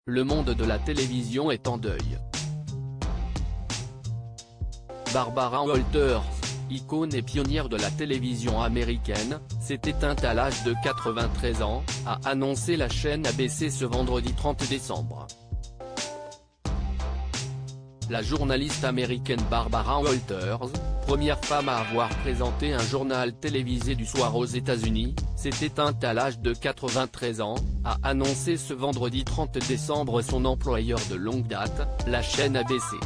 Le monde de la télévision est en deuil. Barbara Walters, icône et pionnière de la télévision américaine, s'est éteinte à l'âge de 93 ans, a annoncé la chaîne ABC ce vendredi 30 décembre. La journaliste américaine Barbara Walters, première femme à avoir présenté un journal télévisé du soir aux États-Unis, s'est éteinte à l'âge de 93 ans, a annoncé ce vendredi 30 décembre son employeur de longue date, la chaîne ABC.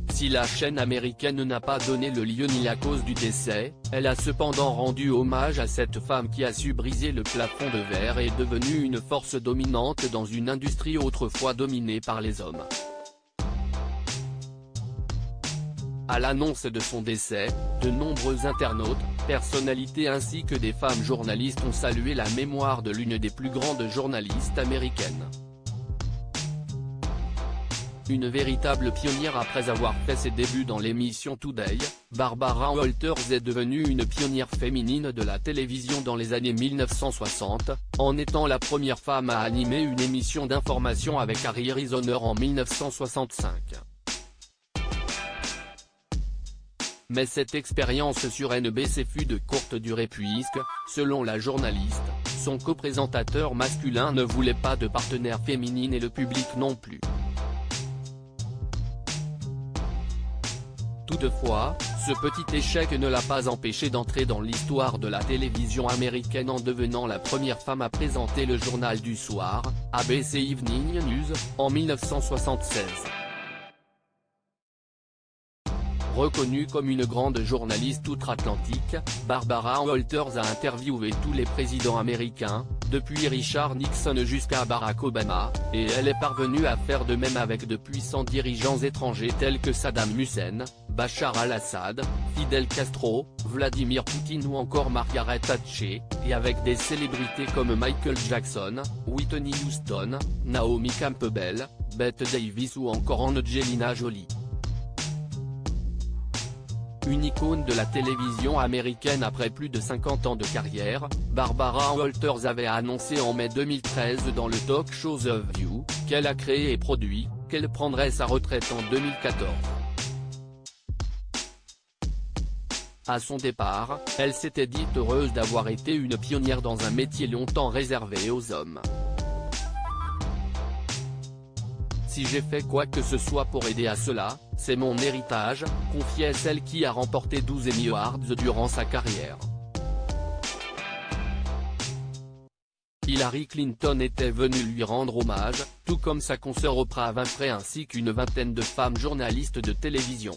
Si la chaîne américaine n'a pas donné le lieu ni la cause du décès, elle a cependant rendu hommage à cette femme qui a su briser le plafond de verre et est devenue une force dominante dans une industrie autrefois dominée par les hommes. À l'annonce de son décès, de nombreux internautes, personnalités ainsi que des femmes journalistes ont salué la mémoire de l'une des plus grandes journalistes américaines. Une véritable pionnière après avoir fait ses débuts dans l'émission Today, Barbara Walters est devenue une pionnière féminine de la télévision dans les années 1960, en étant la première femme à animer une émission d'information avec Harry Arizona en 1965. Mais cette expérience sur NBC fut de courte durée puisque, selon la journaliste, son co-présentateur masculin ne voulait pas de partenaire féminine et le public non plus. Toutefois, ce petit échec ne l'a pas empêché d'entrer dans l'histoire de la télévision américaine en devenant la première femme à présenter le journal du soir, ABC Evening News, en 1976. Reconnue comme une grande journaliste outre-Atlantique, Barbara Walters a interviewé tous les présidents américains, depuis Richard Nixon jusqu'à Barack Obama, et elle est parvenue à faire de même avec de puissants dirigeants étrangers tels que Saddam Hussein, Bachar al-Assad, Fidel Castro, Vladimir Poutine ou encore Margaret Thatcher, et avec des célébrités comme Michael Jackson, Whitney Houston, Naomi Campbell, Bette Davis ou encore Angelina Jolie. Une icône de la télévision américaine après plus de 50 ans de carrière, Barbara Walters avait annoncé en mai 2013 dans le talk show The View, qu'elle a créé et produit, qu'elle prendrait sa retraite en 2014. À son départ, elle s'était dite heureuse d'avoir été une pionnière dans un métier longtemps réservé aux hommes. Si j'ai fait quoi que ce soit pour aider à cela, c'est mon héritage, confiait celle qui a remporté 12 Emmy Awards durant sa carrière. Hillary Clinton était venue lui rendre hommage, tout comme sa consoeur Oprah Winfrey ainsi qu'une vingtaine de femmes journalistes de télévision.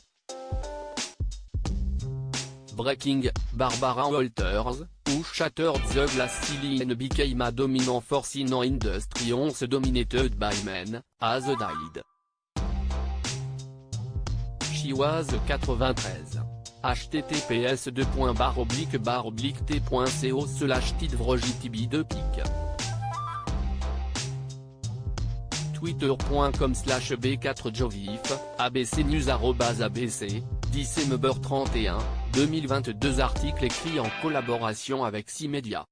Breaking, Barbara Walters, who shattered the glass ceiling and became a dominant force in an industry once dominated by men, has died. She was 93. https://t.co/tidvrojtb2pic. twitter.com/b4jovif, abcnews@abc, December 31, 2022. Article écrit en collaboration avec 6 médias.